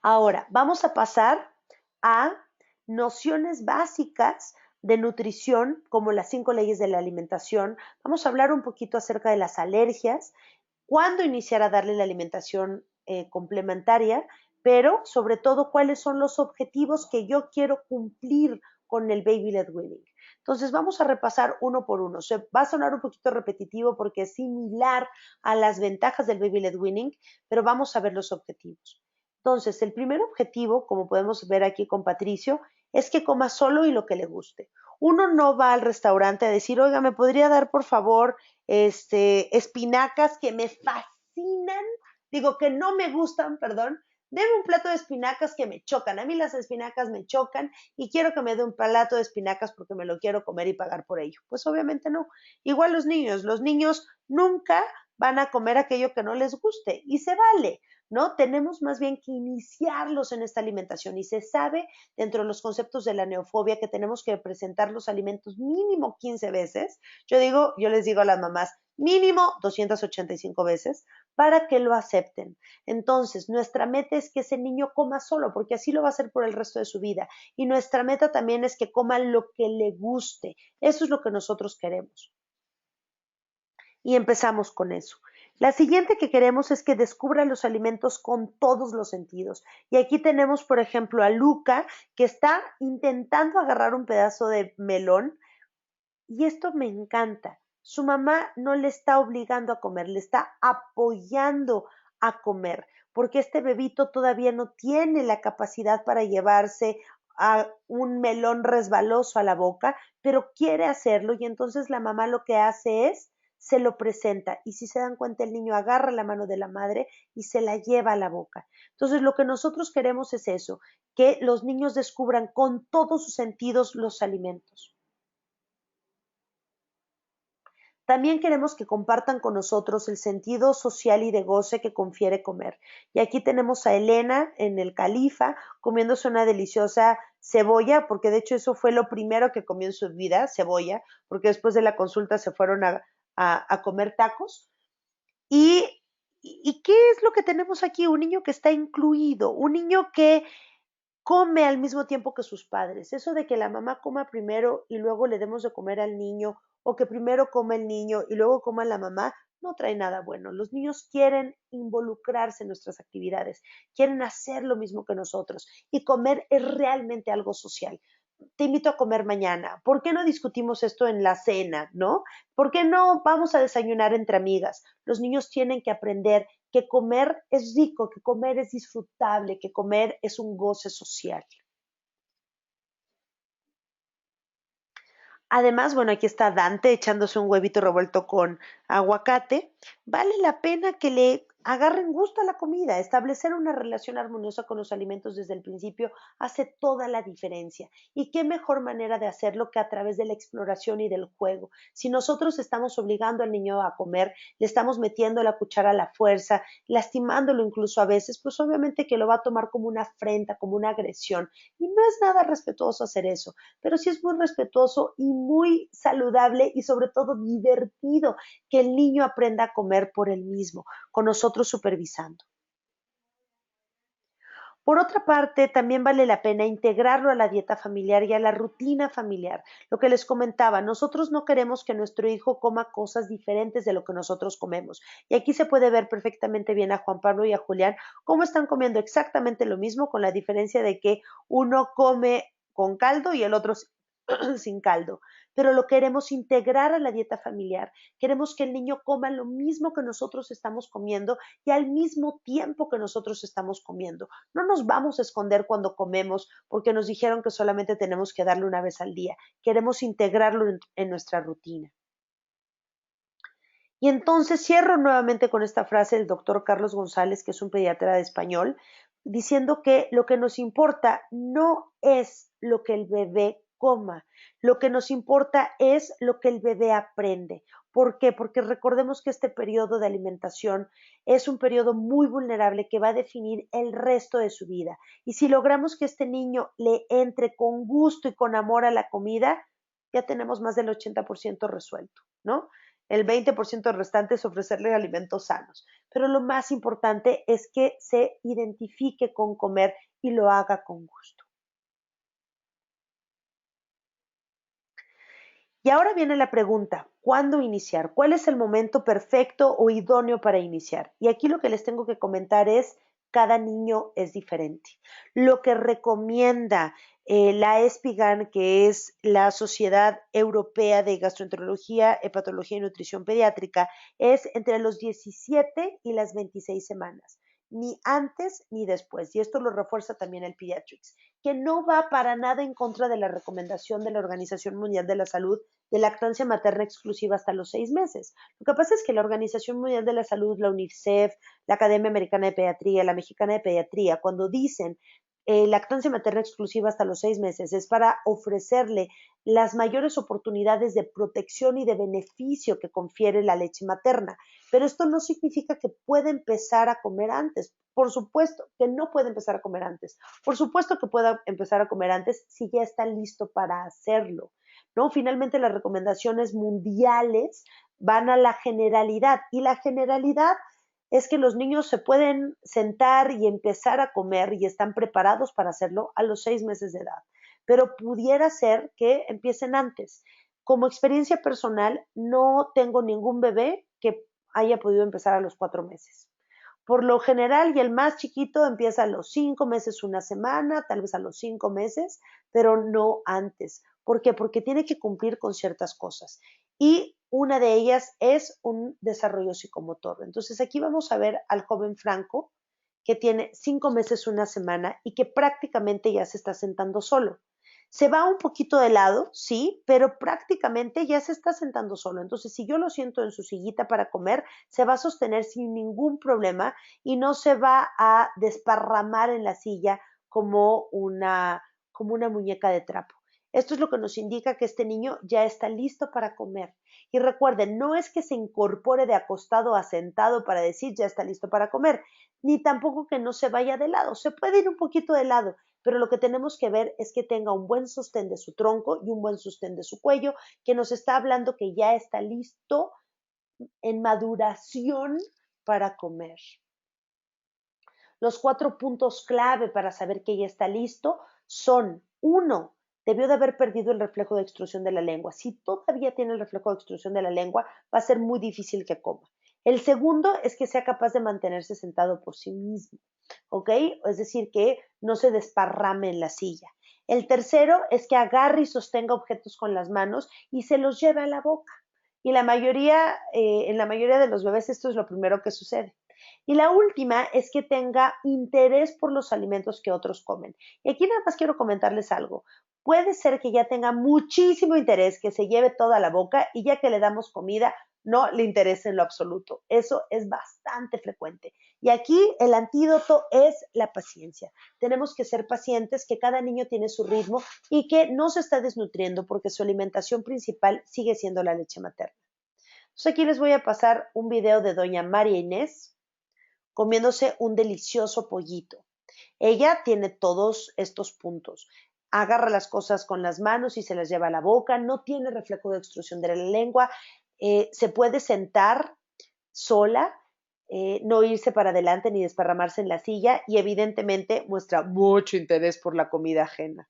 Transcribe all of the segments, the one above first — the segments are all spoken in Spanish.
Ahora, vamos a pasar a nociones básicas de nutrición, como las 5 leyes de la alimentación. Vamos a hablar un poquito acerca de las alergias, cuándo iniciar a darle la alimentación complementaria, pero sobre todo cuáles son los objetivos que yo quiero cumplir con el Baby Led Weaning. Entonces vamos a repasar uno por uno. Va a sonar un poquito repetitivo porque es similar a las ventajas del Baby Led Weaning, pero vamos a ver los objetivos. Entonces, el primer objetivo, como podemos ver aquí con Patricio, es que coma solo y lo que le guste. Uno no va al restaurante a decir, oiga, ¿me podría dar por favor espinacas que me fascinan? Digo, que no me gustan, perdón. Deme un plato de espinacas que me chocan. A mí las espinacas me chocan y quiero que me dé un plato de espinacas porque me lo quiero comer y pagar por ello. Pues obviamente no. Igual los niños nunca van a comer aquello que no les guste y se vale. ¿No? Tenemos más bien que iniciarlos en esta alimentación y se sabe dentro de los conceptos de la neofobia que tenemos que presentar los alimentos mínimo 15 veces. Yo les digo a las mamás, mínimo 285 veces para que lo acepten. Entonces, nuestra meta es que ese niño coma solo, porque así lo va a hacer por el resto de su vida. Y nuestra meta también es que coma lo que le guste. Eso es lo que nosotros queremos. Y empezamos con eso. La siguiente que queremos es que descubra los alimentos con todos los sentidos. Y aquí tenemos, por ejemplo, a Luca, que está intentando agarrar un pedazo de melón. Y esto me encanta. Su mamá no le está obligando a comer, le está apoyando a comer, porque este bebito todavía no tiene la capacidad para llevarse a un melón resbaloso a la boca, pero quiere hacerlo y entonces la mamá lo que hace es se lo presenta y si se dan cuenta el niño agarra la mano de la madre y se la lleva a la boca. Entonces lo que nosotros queremos es eso, que los niños descubran con todos sus sentidos los alimentos. También queremos que compartan con nosotros el sentido social y de goce que confiere comer. Y aquí tenemos a Elena en el Califa comiéndose una deliciosa cebolla, porque de hecho eso fue lo primero que comió en su vida, cebolla, porque después de la consulta se fueron a comer tacos. ¿Y qué es lo que tenemos aquí? Un niño que está incluido, un niño que come al mismo tiempo que sus padres. Eso de que la mamá coma primero y luego le demos de comer al niño, o que primero coma el niño y luego coma la mamá, no trae nada bueno. Los niños quieren involucrarse en nuestras actividades, quieren hacer lo mismo que nosotros y comer es realmente algo social. Te invito a comer mañana. ¿Por qué no discutimos esto en la cena, no? ¿Por qué no vamos a desayunar entre amigas? Los niños tienen que aprender que comer es rico, que comer es disfrutable, que comer es un goce social. Además, bueno, aquí está Dante echándose un huevito revuelto con aguacate. Vale la pena que le agarren gusto a la comida. Establecer una relación armoniosa con los alimentos desde el principio hace toda la diferencia. Y qué mejor manera de hacerlo que a través de la exploración y del juego. Si nosotros estamos obligando al niño a comer, le estamos metiendo la cuchara a la fuerza, lastimándolo incluso a veces, pues obviamente que lo va a tomar como una afrenta, como una agresión. Y no es nada respetuoso hacer eso, pero sí es muy respetuoso y muy saludable y sobre todo divertido que el niño aprenda a comer por él mismo, con nosotros supervisando. Por otra parte, también vale la pena integrarlo a la dieta familiar y a la rutina familiar. Lo que les comentaba, nosotros no queremos que nuestro hijo coma cosas diferentes de lo que nosotros comemos. Y aquí se puede ver perfectamente bien a Juan Pablo y a Julián cómo están comiendo exactamente lo mismo, con la diferencia de que uno come con caldo y el otro sin caldo, pero lo queremos integrar a la dieta familiar. Queremos que el niño coma lo mismo que nosotros estamos comiendo y al mismo tiempo que nosotros estamos comiendo. No nos vamos a esconder cuando comemos porque nos dijeron que solamente tenemos que darle una vez al día. Queremos integrarlo en nuestra rutina. Y entonces cierro nuevamente con esta frase del doctor Carlos González, que es un pediatra de español, diciendo que lo que nos importa no es lo que el bebé coma, lo que nos importa es lo que el bebé aprende. ¿Por qué? Porque recordemos que este periodo de alimentación es un periodo muy vulnerable que va a definir el resto de su vida. Y si logramos que este niño le entre con gusto y con amor a la comida, ya tenemos más del 80% resuelto, ¿no? El 20% restante es ofrecerle alimentos sanos. Pero lo más importante es que se identifique con comer y lo haga con gusto. Y ahora viene la pregunta, ¿cuándo iniciar? ¿Cuál es el momento perfecto o idóneo para iniciar? Y aquí lo que les tengo que comentar es, cada niño es diferente. Lo que recomienda la ESPIGAN, que es la Sociedad Europea de Gastroenterología, Hepatología y Nutrición Pediátrica, es entre los 17 y las 26 semanas, ni antes ni después. Y esto lo refuerza también el Pediatrics, que no va para nada en contra de la recomendación de la Organización Mundial de la Salud de lactancia materna exclusiva hasta los 6 meses. Lo que pasa es que la Organización Mundial de la Salud, la UNICEF, la Academia Americana de Pediatría, la Mexicana de Pediatría, cuando dicen lactancia materna exclusiva hasta los 6 meses, es para ofrecerle las mayores oportunidades de protección y de beneficio que confiere la leche materna. Pero esto no significa que pueda empezar a comer antes. Por supuesto que no puede empezar a comer antes. Por supuesto que pueda empezar a comer antes si ya está listo para hacerlo. ¿No? Finalmente las recomendaciones mundiales van a la generalidad y la generalidad es que los niños se pueden sentar y empezar a comer y están preparados para hacerlo a los 6 meses de edad, pero pudiera ser que empiecen antes. Como experiencia personal, no tengo ningún bebé que haya podido empezar a los 4 meses. Por lo general, y el más chiquito empieza a los 5 meses, una semana, tal vez a los 5 meses, pero no antes. ¿Por qué? Porque tiene que cumplir con ciertas cosas. Y una de ellas es un desarrollo psicomotor. Entonces aquí vamos a ver al joven Franco, que tiene 5 meses, una semana y que prácticamente ya se está sentando solo. Se va un poquito de lado, sí, pero prácticamente ya se está sentando solo. Entonces, si yo lo siento en su sillita para comer, se va a sostener sin ningún problema y no se va a desparramar en la silla como una muñeca de trapo. Esto es lo que nos indica que este niño ya está listo para comer. Y recuerden, no es que se incorpore de acostado a sentado para decir ya está listo para comer, ni tampoco que no se vaya de lado. Se puede ir un poquito de lado, pero lo que tenemos que ver es que tenga un buen sostén de su tronco y un buen sostén de su cuello, que nos está hablando que ya está listo en maduración para comer. Los 4 puntos clave para saber que ya está listo son: 1, debió de haber perdido el reflejo de extrusión de la lengua. Si todavía tiene el reflejo de extrusión de la lengua, va a ser muy difícil que coma. El segundo es que sea capaz de mantenerse sentado por sí mismo, ¿ok? Es decir, que no se desparrame en la silla. El tercero es que agarre y sostenga objetos con las manos y se los lleve a la boca. Y en la mayoría de los bebés esto es lo primero que sucede. Y la última es que tenga interés por los alimentos que otros comen. Y aquí nada más quiero comentarles algo. Puede ser que ya tenga muchísimo interés, que se lleve toda la boca y ya que le damos comida, no le interese en lo absoluto. Eso es bastante frecuente. Y aquí el antídoto es la paciencia. Tenemos que ser pacientes, que cada niño tiene su ritmo y que no se está desnutriendo porque su alimentación principal sigue siendo la leche materna. Entonces aquí les voy a pasar un video de doña María Inés comiéndose un delicioso pollito. Ella tiene todos estos puntos. Agarra las cosas con las manos y se las lleva a la boca, no tiene reflejo de extrusión de la lengua, se puede sentar sola, no irse para adelante ni desparramarse en la silla y evidentemente muestra mucho interés por la comida ajena.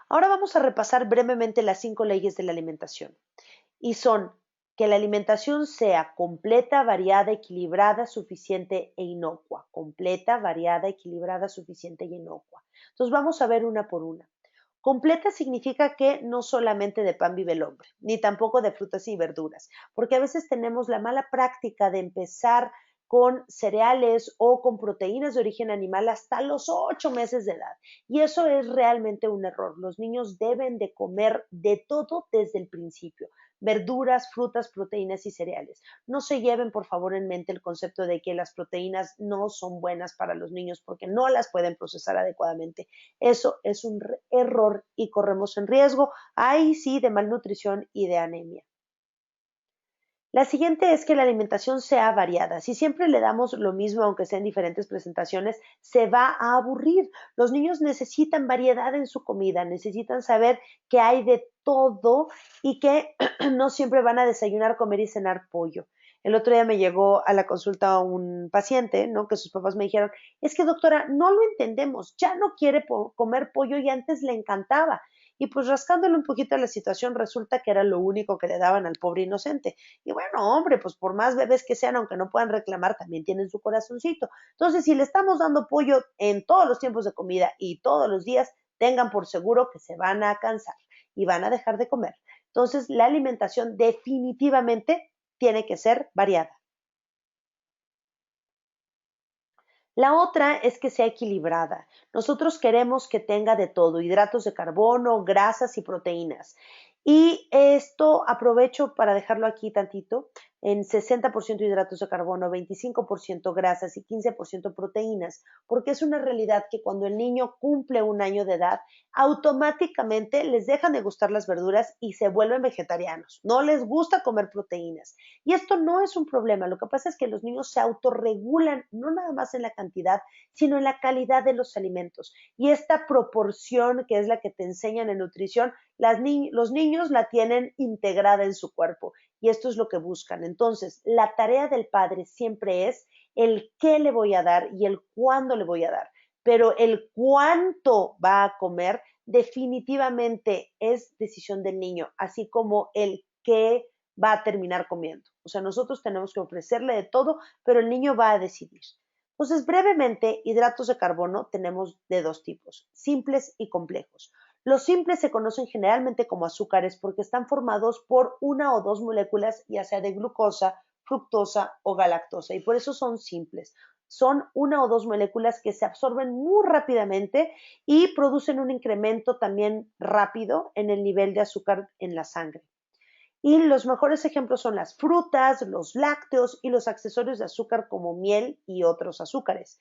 Ahora vamos a repasar brevemente las 5 leyes de la alimentación. Y son que la alimentación sea completa, variada, equilibrada, suficiente e inocua. Completa, variada, equilibrada, suficiente y inocua. Entonces vamos a ver una por una. Completa significa que no solamente de pan vive el hombre, ni tampoco de frutas y verduras, porque a veces tenemos la mala práctica de empezar con cereales o con proteínas de origen animal hasta los 8 meses de edad. Y eso es realmente un error. Los niños deben de comer de todo desde el principio: verduras, frutas, proteínas y cereales. No se lleven, por favor, en mente el concepto de que las proteínas no son buenas para los niños porque no las pueden procesar adecuadamente. Eso es un error y corremos en riesgo, ahí sí, de malnutrición y de anemia. La siguiente es que la alimentación sea variada. Si siempre le damos lo mismo, aunque sea en diferentes presentaciones, se va a aburrir. Los niños necesitan variedad en su comida, necesitan saber que hay de todo y que no siempre van a desayunar, comer y cenar pollo. El otro día me llegó a la consulta un paciente, ¿no? Que sus papás me dijeron, es que doctora, no lo entendemos, ya no quiere comer pollo y antes le encantaba. Y pues rascándole un poquito a la situación, resulta que era lo único que le daban al pobre inocente. Y bueno, hombre, pues por más bebés que sean, aunque no puedan reclamar, también tienen su corazoncito. Entonces, si le estamos dando pollo en todos los tiempos de comida y todos los días, tengan por seguro que se van a cansar y van a dejar de comer. Entonces, la alimentación definitivamente tiene que ser variada. La otra es que sea equilibrada. Nosotros queremos que tenga de todo, hidratos de carbono, grasas y proteínas. Y esto aprovecho para dejarlo aquí tantito, en 60% hidratos de carbono, 25% grasas y 15% proteínas, porque es una realidad que cuando el niño cumple un año de edad, automáticamente les dejan de gustar las verduras y se vuelven vegetarianos. No les gusta comer proteínas. Y esto no es un problema, lo que pasa es que los niños se autorregulan, no nada más en la cantidad, sino en la calidad de los alimentos. Y esta proporción, que es la que te enseñan en nutrición, los niños la tienen integrada en su cuerpo. Y esto es lo que buscan. Entonces, la tarea del padre siempre es el qué le voy a dar y el cuándo le voy a dar. Pero el cuánto va a comer definitivamente es decisión del niño, así como el qué va a terminar comiendo. O sea, nosotros tenemos que ofrecerle de todo, pero el niño va a decidir. Entonces, brevemente, hidratos de carbono tenemos de dos tipos, simples y complejos. Los simples se conocen generalmente como azúcares porque están formados por una o dos moléculas, ya sea de glucosa, fructosa o galactosa, y por eso son simples. Son una o dos moléculas que se absorben muy rápidamente y producen un incremento también rápido en el nivel de azúcar en la sangre. Y los mejores ejemplos son las frutas, los lácteos y los accesorios de azúcar como miel y otros azúcares.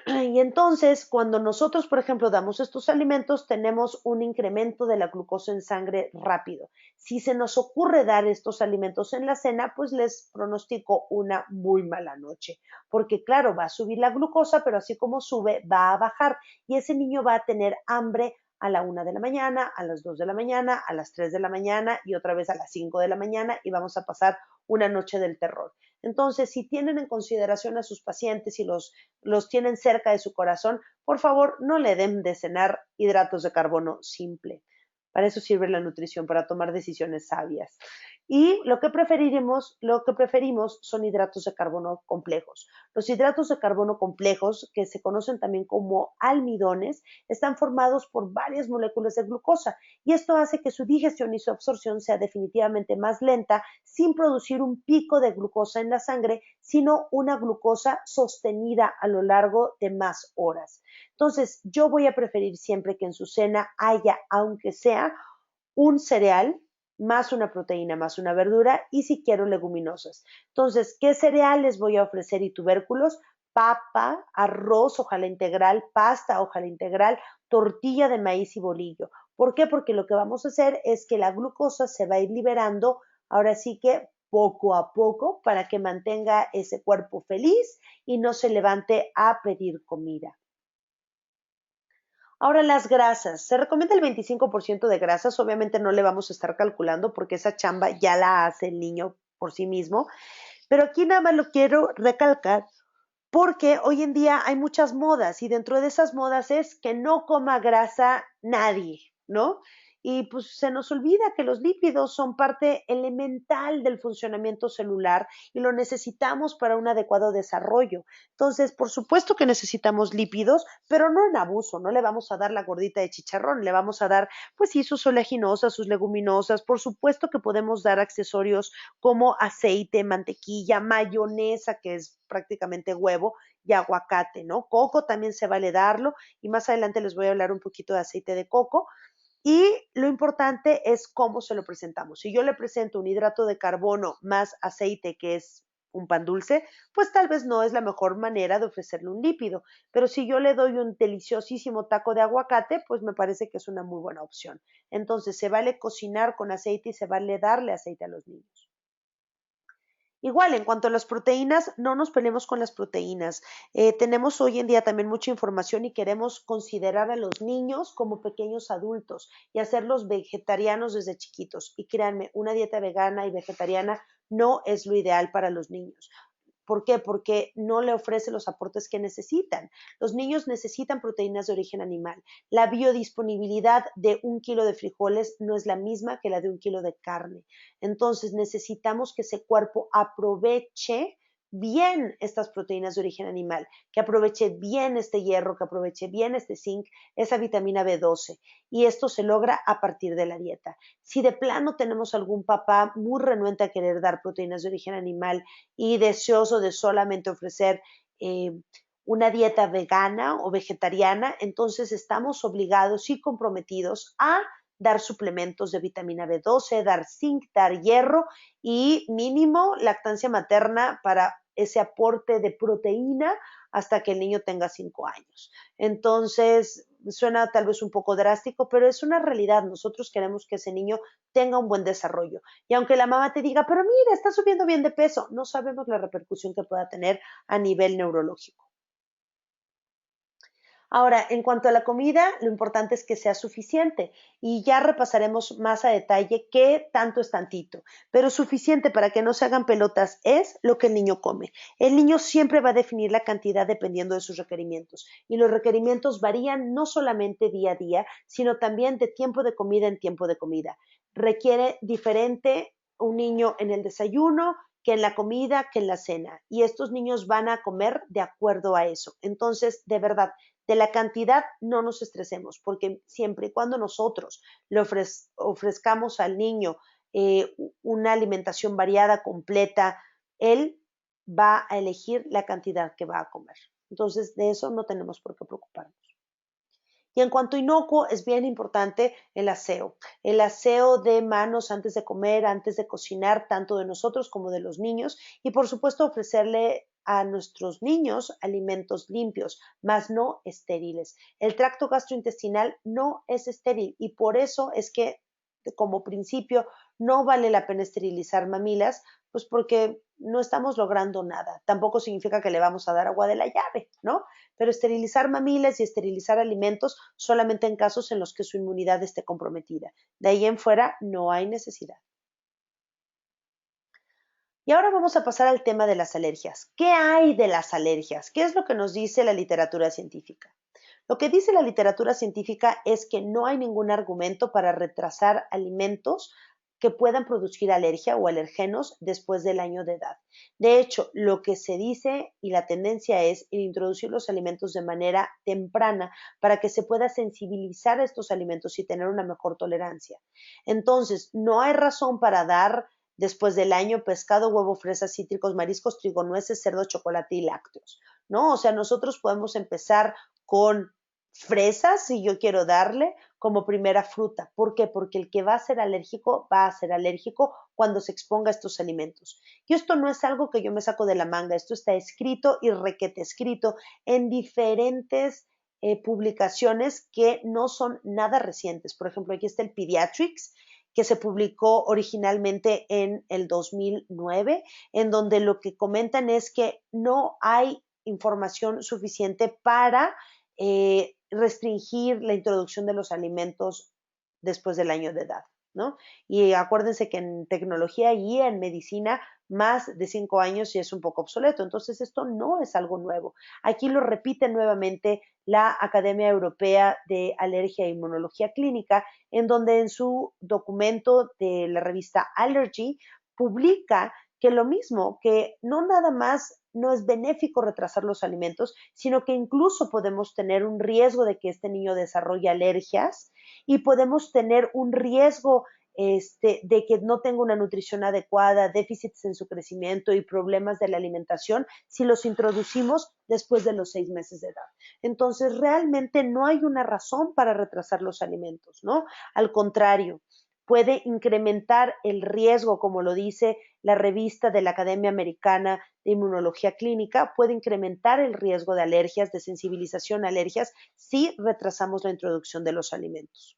Y entonces, cuando nosotros, por ejemplo, damos estos alimentos, tenemos un incremento de la glucosa en sangre rápido. Si se nos ocurre dar estos alimentos en la cena, pues les pronostico una muy mala noche, porque claro, va a subir la glucosa, pero así como sube, va a bajar y ese niño va a tener hambre a la 1 de la mañana, a las 2 de la mañana, a las 3 de la mañana y otra vez a las 5 de la mañana y vamos a pasar una noche del terror. Entonces, si tienen en consideración a sus pacientes y los tienen cerca de su corazón, por favor, no le den de cenar hidratos de carbono simple. Para eso sirve la nutrición, para tomar decisiones sabias. Y lo que preferimos son hidratos de carbono complejos. Los hidratos de carbono complejos, que se conocen también como almidones, están formados por varias moléculas de glucosa y esto hace que su digestión y su absorción sea definitivamente más lenta sin producir un pico de glucosa en la sangre, sino una glucosa sostenida a lo largo de más horas. Entonces, yo voy a preferir siempre que en su cena haya, aunque sea, un cereal más una proteína más una verdura y si quiero leguminosas. Entonces, ¿qué cereales voy a ofrecer y tubérculos? Papa, arroz, ojalá integral, pasta, ojalá integral, tortilla de maíz y bolillo. ¿Por qué? Porque lo que vamos a hacer es que la glucosa se va a ir liberando, ahora sí que poco a poco, para que mantenga ese cuerpo feliz y no se levante a pedir comida. Ahora las grasas. Se recomienda el 25% de grasas. Obviamente no le vamos a estar calculando porque esa chamba ya la hace el niño por sí mismo. Pero aquí nada más lo quiero recalcar porque hoy en día hay muchas modas y dentro de esas modas es que no coma grasa nadie, ¿no? Y pues se nos olvida que los lípidos son parte elemental del funcionamiento celular y lo necesitamos para un adecuado desarrollo. Entonces, por supuesto que necesitamos lípidos, pero no en abuso, no le vamos a dar la gordita de chicharrón, le vamos a dar, pues sí, sus oleaginosas, sus leguminosas, por supuesto que podemos dar accesorios como aceite, mantequilla, mayonesa, que es prácticamente huevo, y aguacate, ¿no? Coco también se vale darlo y más adelante les voy a hablar un poquito de aceite de coco. Y lo importante es cómo se lo presentamos. Si yo le presento un hidrato de carbono más aceite, que es un pan dulce, pues tal vez no es la mejor manera de ofrecerle un lípido. Pero si yo le doy un deliciosísimo taco de aguacate, pues me parece que es una muy buena opción. Entonces se vale cocinar con aceite y se vale darle aceite a los niños. Igual, en cuanto a las proteínas, no nos peleemos con las proteínas. Tenemos hoy en día también mucha información y queremos considerar a los niños como pequeños adultos y hacerlos vegetarianos desde chiquitos. Y créanme, una dieta vegana y vegetariana no es lo ideal para los niños. ¿Por qué? Porque no le ofrece los aportes que necesitan. Los niños necesitan proteínas de origen animal. La biodisponibilidad de 1 kilo de frijoles no es la misma que la de 1 kilo de carne. Entonces necesitamos que ese cuerpo aproveche bien estas proteínas de origen animal, que aproveche bien este hierro, que aproveche bien este zinc, esa vitamina B12. Y esto se logra a partir de la dieta. Si de plano tenemos algún papá muy renuente a querer dar proteínas de origen animal y deseoso de solamente ofrecer una dieta vegana o vegetariana, entonces estamos obligados y comprometidos a dar suplementos de vitamina B12, dar zinc, dar hierro y mínimo lactancia materna para ese aporte de proteína hasta que el niño tenga 5 años. Entonces, suena tal vez un poco drástico, pero es una realidad. Nosotros queremos que ese niño tenga un buen desarrollo. Y aunque la mamá te diga, pero mira, está subiendo bien de peso, no sabemos la repercusión que pueda tener a nivel neurológico. Ahora, en cuanto a la comida, lo importante es que sea suficiente y ya repasaremos más a detalle qué tanto es tantito, pero suficiente para que no se hagan pelotas es lo que el niño come. El niño siempre va a definir la cantidad dependiendo de sus requerimientos y los requerimientos varían no solamente día a día, sino también de tiempo de comida en tiempo de comida. Requiere diferente un niño en el desayuno que en la comida, que en la cena. Y estos niños van a comer de acuerdo a eso. Entonces, de verdad, de la cantidad no nos estresemos, porque siempre y cuando nosotros le ofrezcamos al niño una alimentación variada, completa, él va a elegir la cantidad que va a comer. Entonces, de eso no tenemos por qué preocuparnos. Y en cuanto a inocuo, es bien importante el aseo de manos antes de comer, antes de cocinar, tanto de nosotros como de los niños, y por supuesto ofrecerle a nuestros niños alimentos limpios, más no estériles. El tracto gastrointestinal no es estéril y por eso es que como principio no vale la pena esterilizar mamilas, pues porque no estamos logrando nada. Tampoco significa que le vamos a dar agua de la llave, ¿no? Pero esterilizar mamilas y esterilizar alimentos solamente en casos en los que su inmunidad esté comprometida. De ahí en fuera no hay necesidad. Y ahora vamos a pasar al tema de las alergias. ¿Qué hay de las alergias? ¿Qué es lo que nos dice la literatura científica? Lo que dice la literatura científica es que no hay ningún argumento para retrasar alimentos que puedan producir alergia o alergenos después del año de edad. De hecho, lo que se dice y la tendencia es introducir los alimentos de manera temprana para que se pueda sensibilizar a estos alimentos y tener una mejor tolerancia. Entonces, no hay razón para dar después del año pescado, huevo, fresas, cítricos, mariscos, trigo, nueces, cerdo, chocolate y lácteos, ¿no? O sea, nosotros podemos empezar con fresas si yo quiero darle como primera fruta. ¿Por qué? Porque el que va a ser alérgico cuando se exponga a estos alimentos. Y esto no es algo que yo me saco de la manga, esto está escrito y requete escrito en diferentes publicaciones que no son nada recientes. Por ejemplo, aquí está el Pediatrics, que se publicó originalmente en el 2009, en donde lo que comentan es que no hay información suficiente para restringir la introducción de los alimentos después del año de edad, ¿no? Y acuérdense que en tecnología y en medicina más de 5 años ya es un poco obsoleto, entonces esto no es algo nuevo. Aquí lo repite nuevamente la Academia Europea de Alergia e Inmunología Clínica, en donde en su documento de la revista Allergy publica que lo mismo, que no nada más no es benéfico retrasar los alimentos, sino que incluso podemos tener un riesgo de que este niño desarrolle alergias y podemos tener un riesgo de que no tenga una nutrición adecuada, déficits en su crecimiento y problemas de la alimentación si los introducimos después de los 6 meses de edad. Entonces, realmente no hay una razón para retrasar los alimentos, ¿no? Al contrario, puede incrementar el riesgo, como lo dice la revista de la Academia Americana de Inmunología Clínica, puede incrementar el riesgo de alergias, de sensibilización a alergias, si retrasamos la introducción de los alimentos.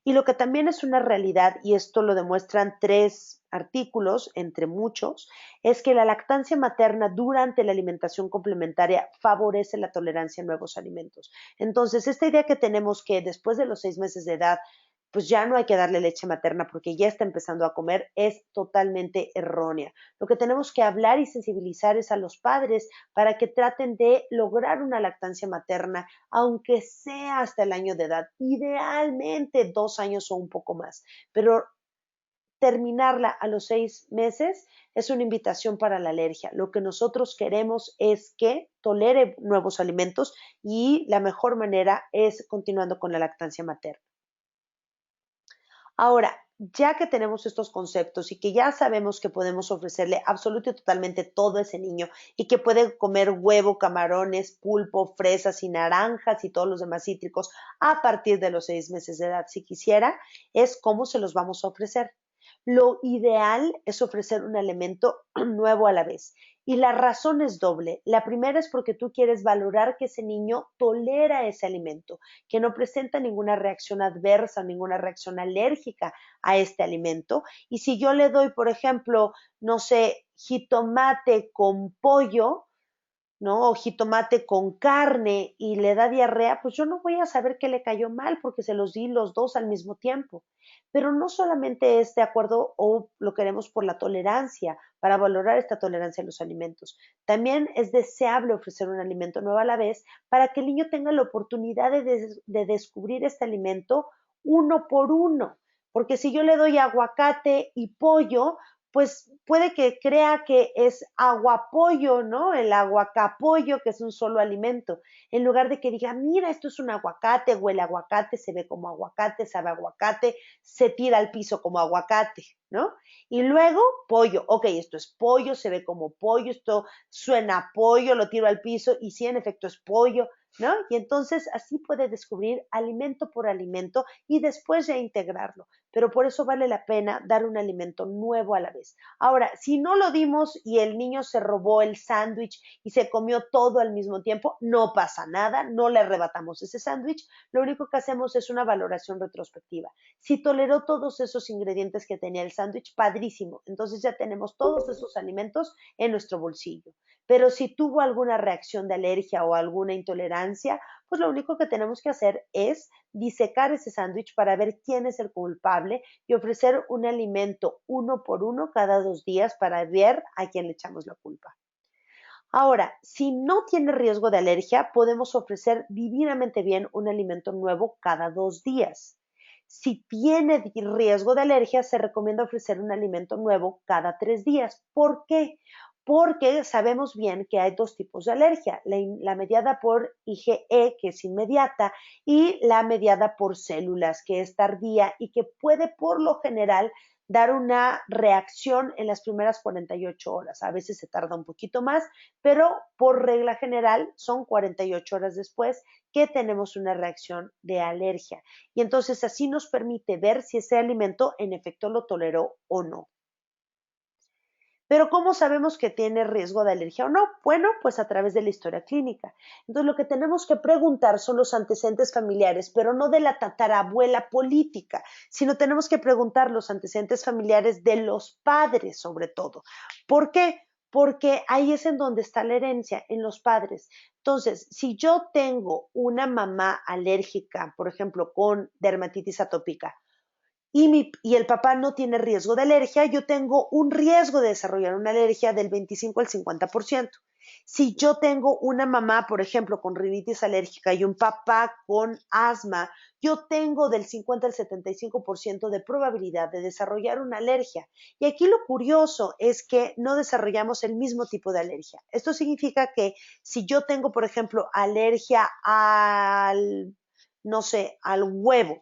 Y lo que también es una realidad, y esto lo demuestran tres artículos, entre muchos, es que la lactancia materna durante la alimentación complementaria favorece la tolerancia a nuevos alimentos. Entonces, esta idea que tenemos que después de los 6 meses de edad, pues ya no hay que darle leche materna porque ya está empezando a comer, es totalmente errónea. Lo que tenemos que hablar y sensibilizar es a los padres para que traten de lograr una lactancia materna, aunque sea hasta el año de edad, idealmente 2 años o un poco más, pero terminarla a los 6 meses es una invitación para la alergia. Lo que nosotros queremos es que tolere nuevos alimentos y la mejor manera es continuando con la lactancia materna. Ahora, ya que tenemos estos conceptos y que ya sabemos que podemos ofrecerle absolutamente y totalmente todo a ese niño y que puede comer huevo, camarones, pulpo, fresas y naranjas y todos los demás cítricos a partir de los 6 meses de edad, si quisiera, es cómo se los vamos a ofrecer. Lo ideal es ofrecer un alimento nuevo a la vez. Y la razón es doble. La primera es porque tú quieres valorar que ese niño tolera ese alimento, que no presenta ninguna reacción adversa, ninguna reacción alérgica a este alimento. Y si yo le doy, por ejemplo, no sé, jitomate con pollo, ¿no? O jitomate con carne y le da diarrea, pues yo no voy a saber qué le cayó mal porque se los di los dos al mismo tiempo. Pero no solamente es de acuerdo o lo queremos por la tolerancia, para valorar esta tolerancia a los alimentos. También es deseable ofrecer un alimento nuevo a la vez para que el niño tenga la oportunidad de descubrir este alimento uno por uno. Porque si yo le doy aguacate y pollo, pues puede que crea que es aguapollo, ¿no? El aguacapollo, que es un solo alimento, en lugar de que diga, mira, esto es un aguacate, huele a aguacate, se ve como aguacate, sabe a aguacate, se tira al piso como aguacate, ¿no? Y luego pollo, ok, esto es pollo, se ve como pollo, esto suena a pollo, lo tiro al piso y sí, en efecto es pollo, ¿no? Y entonces así puede descubrir alimento por alimento y después ya integrarlo. Pero por eso vale la pena dar un alimento nuevo a la vez. Ahora, si no lo dimos y el niño se robó el sándwich y se comió todo al mismo tiempo, no pasa nada, no le arrebatamos ese sándwich, lo único que hacemos es una valoración retrospectiva. Si toleró todos esos ingredientes que tenía el sándwich, padrísimo, entonces ya tenemos todos esos alimentos en nuestro bolsillo. Pero si tuvo alguna reacción de alergia o alguna intolerancia, pues lo único que tenemos que hacer es disecar ese sándwich para ver quién es el culpable y ofrecer un alimento uno por uno cada 2 días para ver a quién le echamos la culpa. Ahora, si no tiene riesgo de alergia, podemos ofrecer divinamente bien un alimento nuevo cada 2 días. Si tiene riesgo de alergia, se recomienda ofrecer un alimento nuevo cada 3 días. ¿Por qué? Porque sabemos bien que hay dos tipos de alergia, la mediada por IgE, que es inmediata, y la mediada por células, que es tardía y que puede por lo general dar una reacción en las primeras 48 horas. A veces se tarda un poquito más, pero por regla general son 48 horas después que tenemos una reacción de alergia. Y entonces así nos permite ver si ese alimento en efecto lo toleró o no. Pero ¿cómo sabemos que tiene riesgo de alergia o no? Bueno, pues a través de la historia clínica. Entonces lo que tenemos que preguntar son los antecedentes familiares, pero no de la tatarabuela política, sino tenemos que preguntar los antecedentes familiares de los padres sobre todo. ¿Por qué? Porque ahí es en donde está la herencia, en los padres. Entonces, si yo tengo una mamá alérgica, por ejemplo, con dermatitis atópica, y el papá no tiene riesgo de alergia, yo tengo un riesgo de desarrollar una alergia del 25 al 50%. Si yo tengo una mamá, por ejemplo, con rinitis alérgica y un papá con asma, yo tengo del 50 al 75% de probabilidad de desarrollar una alergia. Y aquí lo curioso es que no desarrollamos el mismo tipo de alergia. Esto significa que si yo tengo, por ejemplo, alergia al, no sé, al huevo,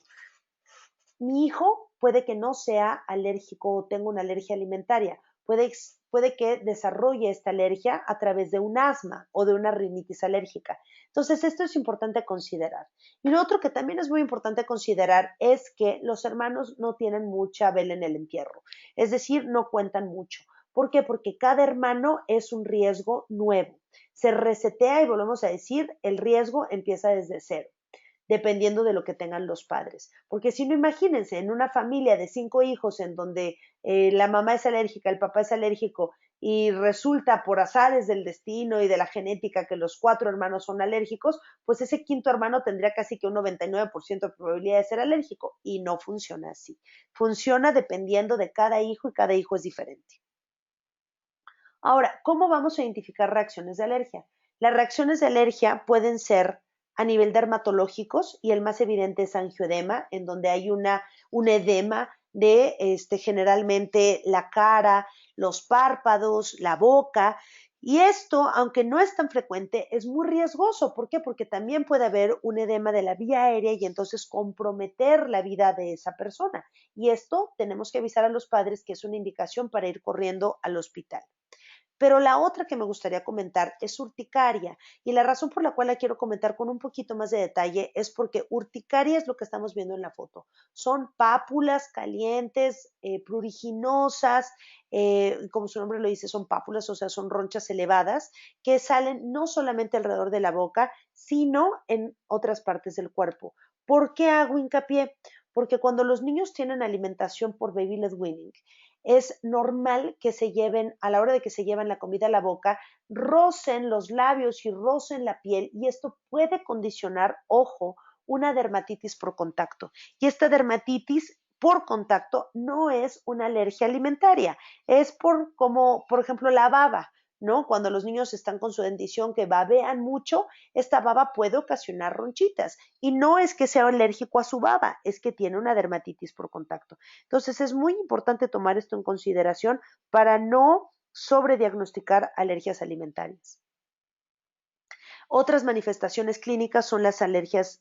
mi hijo puede que no sea alérgico o tenga una alergia alimentaria, puede que desarrolle esta alergia a través de un asma o de una rinitis alérgica. Entonces, esto es importante considerar. Y lo otro que también es muy importante considerar es que los hermanos no tienen mucha vela en el entierro, es decir, no cuentan mucho. ¿Por qué? Porque cada hermano es un riesgo nuevo. Se resetea y volvemos a decir, el riesgo empieza desde cero. dependiendo de lo que tengan los padres. Porque si no, imagínense, en una familia de 5 hijos en donde la mamá es alérgica, el papá es alérgico y resulta por azares del destino y de la genética que los 4 hermanos son alérgicos, pues ese quinto hermano tendría casi que un 99% de probabilidad de ser alérgico y no funciona así. Funciona dependiendo de cada hijo y cada hijo es diferente. Ahora, ¿cómo vamos a identificar reacciones de alergia? Las reacciones de alergia pueden ser a nivel dermatológicos y el más evidente es angioedema, en donde hay un edema de generalmente la cara, los párpados, la boca. Y esto, aunque no es tan frecuente, es muy riesgoso. ¿Por qué? Porque también puede haber un edema de la vía aérea y entonces comprometer la vida de esa persona. Y esto tenemos que avisar a los padres que es una indicación para ir corriendo al hospital. Pero la otra que me gustaría comentar es urticaria y la razón por la cual la quiero comentar con un poquito más de detalle es porque urticaria es lo que estamos viendo en la foto. Son pápulas calientes, pruriginosas, como su nombre lo dice, son pápulas, o sea, son ronchas elevadas que salen no solamente alrededor de la boca, sino en otras partes del cuerpo. ¿Por qué hago hincapié? Porque cuando los niños tienen alimentación por baby led weaning, es normal que se lleven, a la hora de que se llevan la comida a la boca, rocen los labios y rocen la piel y esto puede condicionar, ojo, una dermatitis por contacto. Y esta dermatitis por contacto no es una alergia alimentaria, es como, por ejemplo, la baba. ¿No? Cuando los niños están con su dentición que babean mucho, esta baba puede ocasionar ronchitas. Y no es que sea alérgico a su baba, es que tiene una dermatitis por contacto. Entonces es muy importante tomar esto en consideración para no sobrediagnosticar alergias alimentarias. Otras manifestaciones clínicas son las alergias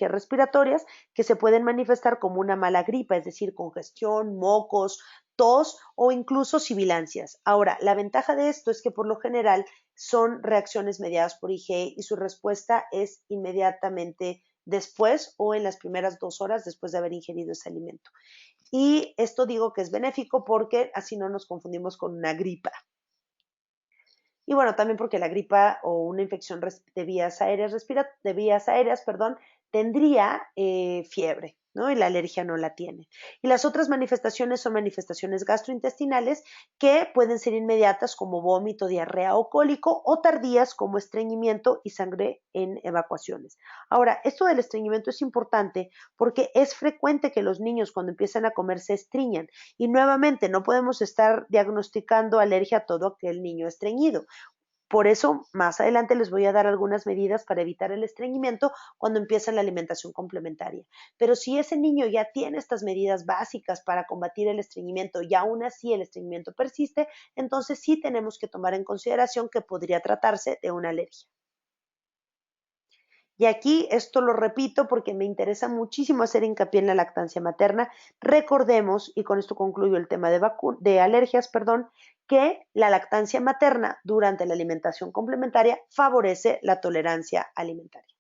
respiratorias que se pueden manifestar como una mala gripa, es decir, congestión, mocos, tos o incluso sibilancias. Ahora, la ventaja de esto es que por lo general son reacciones mediadas por IgE y su respuesta es inmediatamente después o en las primeras 2 horas después de haber ingerido ese alimento. Y esto digo que es benéfico porque así no nos confundimos con una gripa. Y bueno, también porque la gripa o una infección de vías aéreas, perdón, tendría fiebre, ¿no? Y la alergia no la tiene. Y las otras manifestaciones son manifestaciones gastrointestinales que pueden ser inmediatas como vómito, diarrea o cólico o tardías como estreñimiento y sangre en evacuaciones. Ahora, esto del estreñimiento es importante porque es frecuente que los niños cuando empiezan a comer se estriñan y nuevamente no podemos estar diagnosticando alergia a todo aquel niño estreñido. Por eso, más adelante les voy a dar algunas medidas para evitar el estreñimiento cuando empieza la alimentación complementaria. Pero si ese niño ya tiene estas medidas básicas para combatir el estreñimiento y aún así el estreñimiento persiste, entonces sí tenemos que tomar en consideración que podría tratarse de una alergia. Y aquí esto lo repito porque me interesa muchísimo hacer hincapié en la lactancia materna. Recordemos, y con esto concluyo el tema de alergias, perdón, que la lactancia materna durante la alimentación complementaria favorece la tolerancia alimentaria.